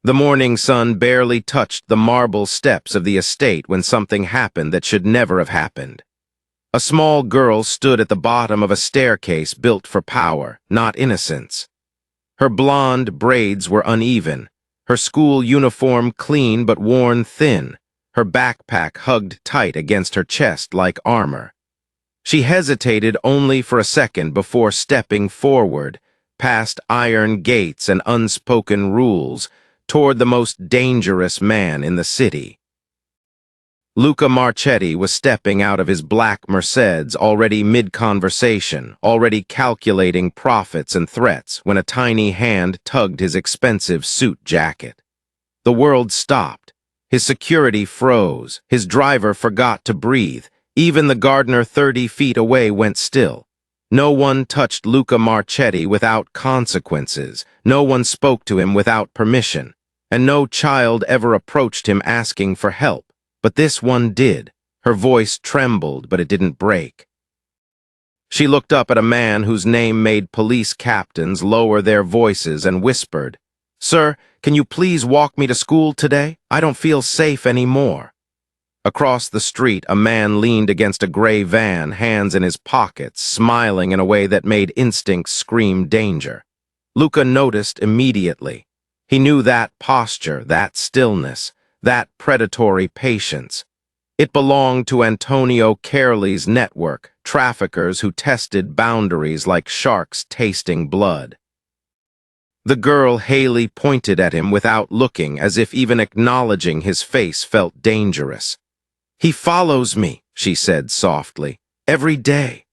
The morning sun barely touched the marble steps of the estate when something happened that should never have happened. A small girl stood at the bottom of a staircase built for power, not innocence. Her blonde braids were uneven, her school uniform clean but worn thin, her backpack hugged tight against her chest like armor. She hesitated only for a second before stepping forward, past iron gates and unspoken rules, toward the most dangerous man in the city. Luca Marchetti was stepping out of his black Mercedes, already mid-conversation, already calculating profits and threats, when a tiny hand tugged his expensive suit jacket. The world stopped. His security froze. His driver forgot to breathe. Even the gardener 30 feet away went still. No one touched Luca Marchetti without consequences. No one spoke to him without permission. And no child ever approached him asking for help. But this one did. Her voice trembled, but it didn't break. She looked up at a man whose name made police captains lower their voices and whispered, "Sir, can you please walk me to school today? I don't feel safe anymore." Across the street, a man leaned against a gray van, hands in his pockets, smiling in a way that made instincts scream danger. Luca noticed immediately. He knew that posture, that stillness, that predatory patience. It belonged to Antonio Carelli's network, traffickers who tested boundaries like sharks tasting blood. The girl Haley pointed at him without looking, as if even acknowledging his face felt dangerous. "He follows me," she said softly, "every day."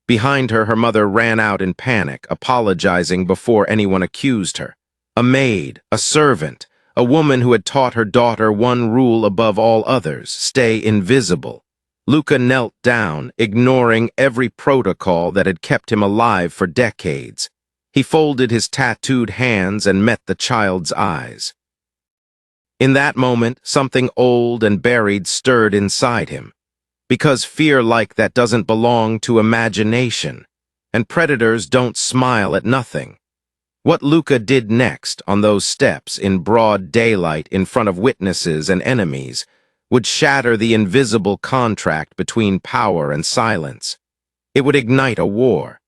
Behind her, her mother ran out in panic, apologizing before anyone accused her. A maid, a servant, a woman who had taught her daughter one rule above all others: stay invisible. Luca knelt down, ignoring every protocol that had kept him alive for decades. He folded his tattooed hands and met the child's eyes. In that moment, something old and buried stirred inside him. Because fear like that doesn't belong to imagination, and predators don't smile at nothing. What Luca did next, on those steps, in broad daylight in front of witnesses and enemies, would shatter the invisible contract between power and silence. It would ignite a war.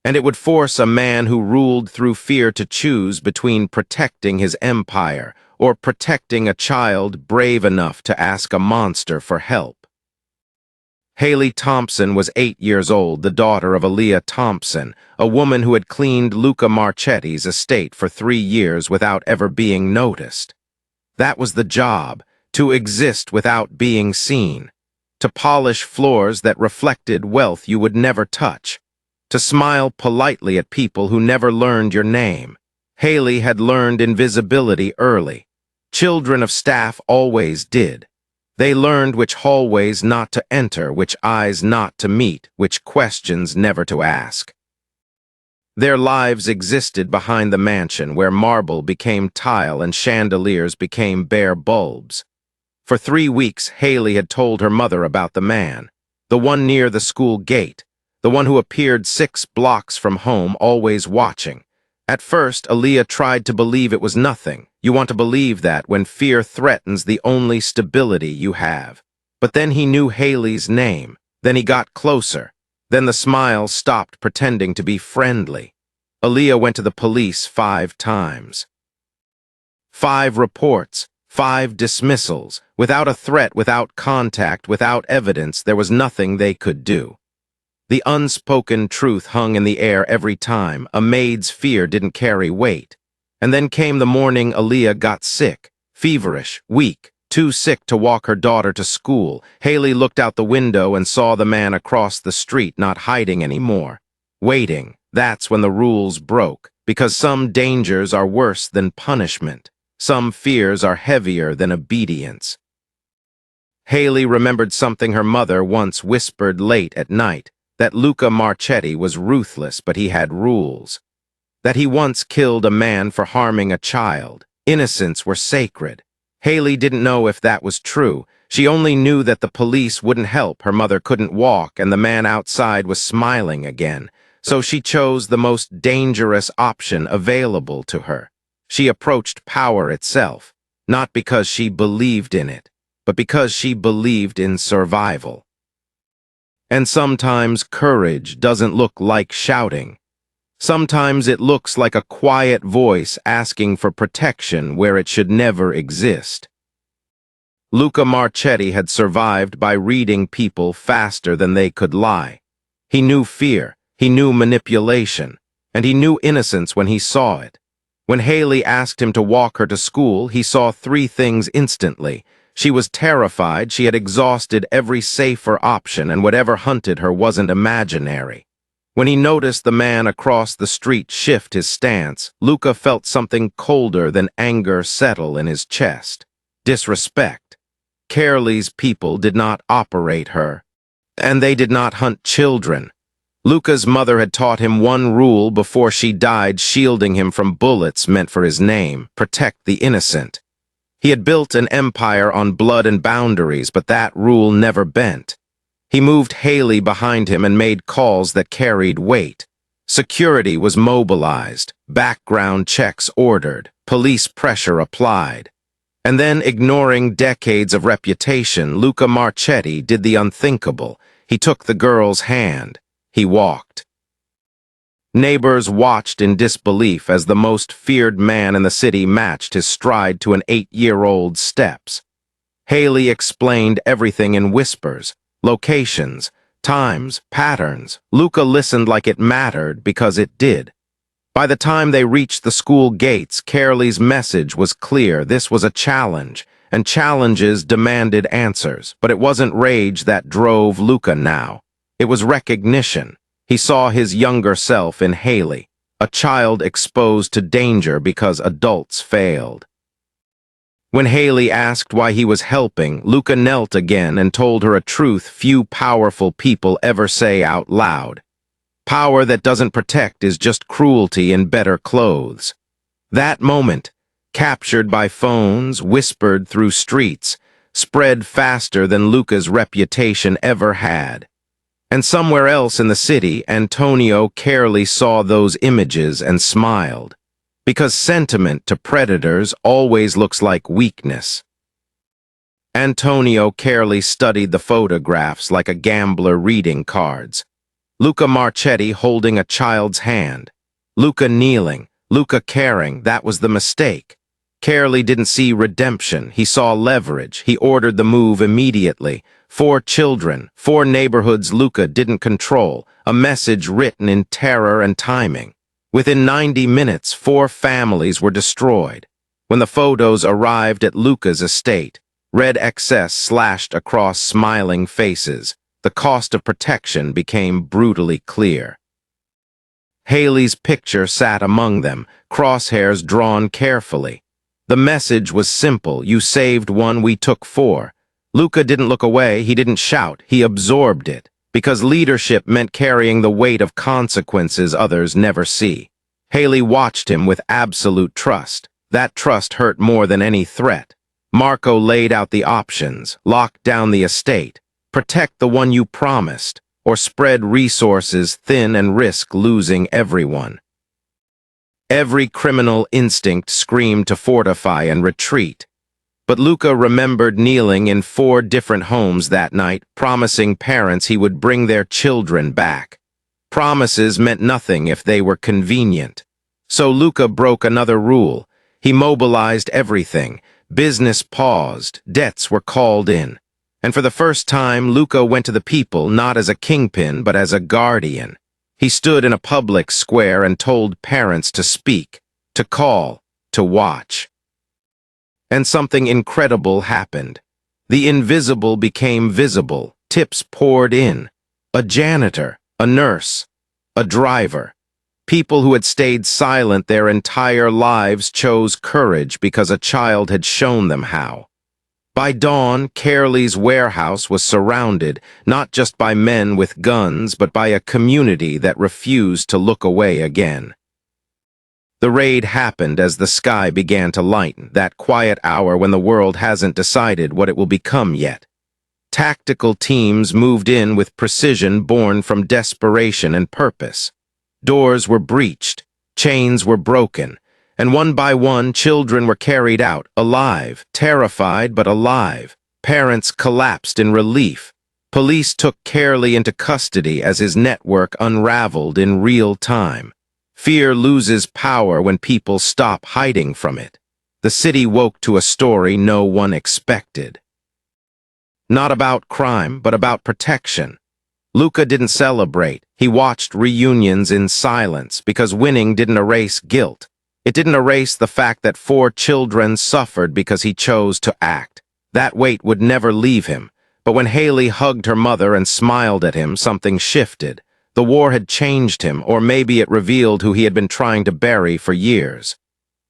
And it would force a man who ruled through fear to choose between protecting his empire or protecting a child brave enough to ask a monster for help. Haley Thompson was 8 years old, the daughter of Aaliyah Thompson, a woman who had cleaned Luca Marchetti's estate for 3 years without ever being noticed. That was the job, to exist without being seen, to polish floors that reflected wealth you would never touch, to smile politely at people who never learned your name. Haley had learned invisibility early. Children of staff always did. They learned which hallways not to enter, which eyes not to meet, which questions never to ask. Their lives existed behind the mansion, where marble became tile and chandeliers became bare bulbs. For 3 weeks, Haley had told her mother about the man, the one near the school gate, the one who appeared 6 blocks from home, always watching. At first, Aaliyah tried to believe it was nothing. You want to believe that when fear threatens the only stability you have. But then he knew Haley's name. Then he got closer. Then the smile stopped pretending to be friendly. Aaliyah went to the police 5 times. 5 reports, 5 dismissals. Without a threat, without contact, without evidence, there was nothing they could do. The unspoken truth hung in the air every time. A maid's fear didn't carry weight. And then came the morning Aaliyah got sick, feverish, weak, too sick to walk her daughter to school. Haley looked out the window and saw the man across the street, not hiding anymore. Waiting. That's when the rules broke, because some dangers are worse than punishment. Some fears are heavier than obedience. Haley remembered something her mother once whispered late at night, that Luca Marchetti was ruthless, but he had rules. That he once killed a man for harming a child. Innocents were sacred. Haley didn't know if that was true. She only knew that the police wouldn't help, her mother couldn't walk, and the man outside was smiling again. So she chose the most dangerous option available to her. She approached power itself, not because she believed in it, but because she believed in survival. And sometimes courage doesn't look like shouting. Sometimes it looks like a quiet voice asking for protection where it should never exist. Luca Marchetti had survived by reading people faster than they could lie. He knew fear, he knew manipulation, and he knew innocence when he saw it. When Haley asked him to walk her to school, he saw three things instantly. She was terrified, she had exhausted every safer option, and whatever hunted her wasn't imaginary. When he noticed the man across the street shift his stance, Luca felt something colder than anger settle in his chest. Disrespect. Carely's people did not operate her, and they did not hunt children. Luca's mother had taught him one rule before she died, shielding him from bullets meant for his name: protect the innocent. He had built an empire on blood and boundaries, but that rule never bent. He moved Haley behind him and made calls that carried weight. Security was mobilized, background checks ordered, police pressure applied. And then, ignoring decades of reputation, Luca Marchetti did the unthinkable. He took the girl's hand. He walked. Neighbors watched in disbelief as the most feared man in the city matched his stride to an 8-year-old's steps. Haley explained everything in whispers. Locations, times, patterns. Luca listened like it mattered because it did. By the time they reached the school gates, Carely's message was clear. This was a challenge, and challenges demanded answers. But it wasn't rage that drove Luca now. It was recognition. He saw his younger self in Haley, a child exposed to danger because adults failed. When Haley asked why he was helping, Luca knelt again and told her a truth few powerful people ever say out loud. Power that doesn't protect is just cruelty in better clothes. That moment, captured by phones, whispered through streets, spread faster than Luca's reputation ever had. And somewhere else in the city, Antonio Carely saw those images and smiled. Because sentiment to predators always looks like weakness. Antonio Carely studied the photographs like a gambler reading cards. Luca Marchetti holding a child's hand. Luca kneeling. Luca caring. That was the mistake. Carely didn't see redemption. He saw leverage. He ordered the move immediately. 4 children, 4 neighborhoods Luca didn't control. A message written in terror and timing. Within 90 minutes, 4 families were destroyed. When the photos arrived at Luca's estate, red excess slashed across smiling faces. The cost of protection became brutally clear. Haley's picture sat among them, crosshairs drawn carefully. The message was simple: you saved one, we took 4. Luca didn't look away, he didn't shout, he absorbed it. Because leadership meant carrying the weight of consequences others never see. Haley watched him with absolute trust. That trust hurt more than any threat. Marco laid out the options: lock down the estate, protect the one you promised, or spread resources thin and risk losing everyone. Every criminal instinct screamed to fortify and retreat. But Luca remembered kneeling in 4 different homes that night, promising parents he would bring their children back. Promises meant nothing if they were convenient. So Luca broke another rule. He mobilized everything. Business paused. Debts were called in. And for the first time, Luca went to the people not as a kingpin, but as a guardian. He stood in a public square and told parents to speak, to call, to watch. And something incredible happened. The invisible became visible. Tips poured in. A janitor, a nurse, a driver. People who had stayed silent their entire lives chose courage because a child had shown them how. By dawn, Carely's warehouse was surrounded, not just by men with guns, but by a community that refused to look away again. The raid happened as the sky began to lighten, that quiet hour when the world hasn't decided what it will become yet. Tactical teams moved in with precision born from desperation and purpose. Doors were breached, chains were broken, And one by one, children were carried out, alive, terrified but alive. Parents collapsed in relief. Police took Carely into custody as his network unraveled in real time. Fear loses power when people stop hiding from it. The city woke to a story no one expected. Not about crime, but about protection. Luca didn't celebrate. He watched reunions in silence because winning didn't erase guilt. It didn't erase the fact that 4 children suffered because he chose to act. That weight would never leave him. But when Haley hugged her mother and smiled at him, something shifted. The war had changed him, or maybe it revealed who he had been trying to bury for years.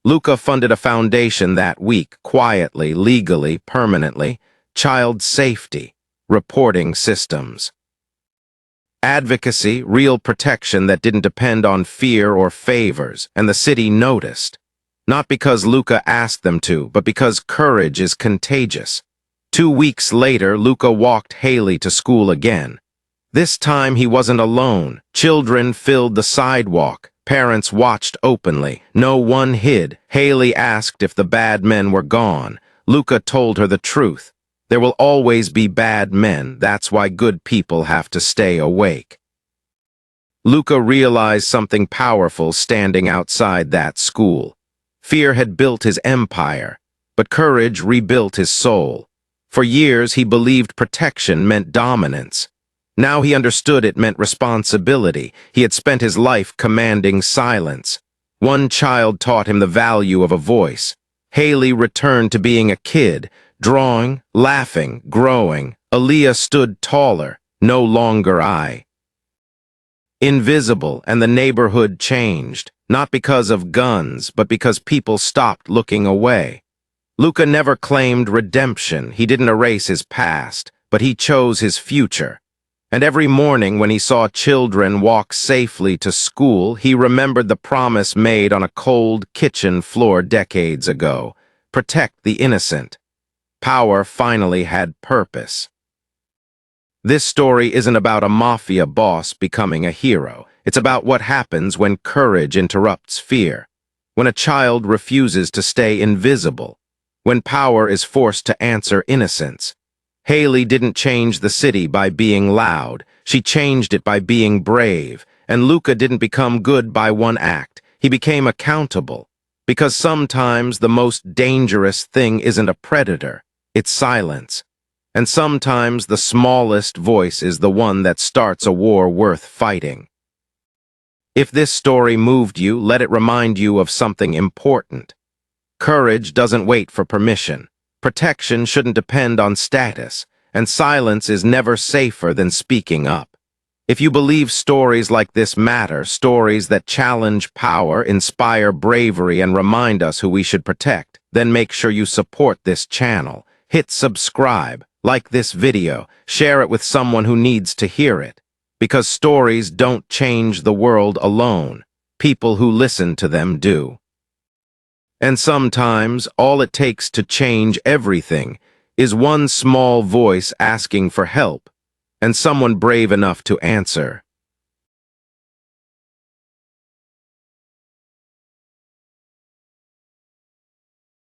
Luca funded a foundation that week, quietly, legally, permanently. Child safety, reporting systems. Advocacy, real protection that didn't depend on fear or favors, and the city noticed. Not because Luca asked them to, but because courage is contagious. 2 weeks later, Luca walked Haley to school again. This time he wasn't alone. Children filled the sidewalk. Parents watched openly. No one hid. Haley asked if the bad men were gone. Luca told her the truth. There will always be bad men. That's why good people have to stay awake. Luca realized something powerful standing outside that school. Fear had built his empire, but courage rebuilt his soul. For years, he believed protection meant dominance. Now he understood it meant responsibility. He had spent his life commanding silence. One child taught him the value of a voice. Haley returned to being a kid, drawing, laughing, growing. Aaliyah stood taller, no longer I. Invisible, and the neighborhood changed, not because of guns, but because people stopped looking away. Luca never claimed redemption. He didn't erase his past, but he chose his future. And every morning when he saw children walk safely to school, he remembered the promise made on a cold kitchen floor decades ago. Protect the innocent. Power finally had purpose. This story isn't about a mafia boss becoming a hero. It's about what happens when courage interrupts fear, when a child refuses to stay invisible, when power is forced to answer innocence. Haley didn't change the city by being loud. She changed it by being brave. And Luca didn't become good by one act. He became accountable. Because sometimes the most dangerous thing isn't a predator, it's silence. And sometimes the smallest voice is the one that starts a war worth fighting. If this story moved you, let it remind you of something important. Courage doesn't wait for permission. Protection shouldn't depend on status, and silence is never safer than speaking up. If you believe stories like this matter, stories that challenge power, inspire bravery, and remind us who we should protect, then make sure you support this channel. Hit subscribe, like this video, share it with someone who needs to hear it. Because stories don't change the world alone. People who listen to them do. And sometimes, all it takes to change everything is one small voice asking for help, and someone brave enough to answer.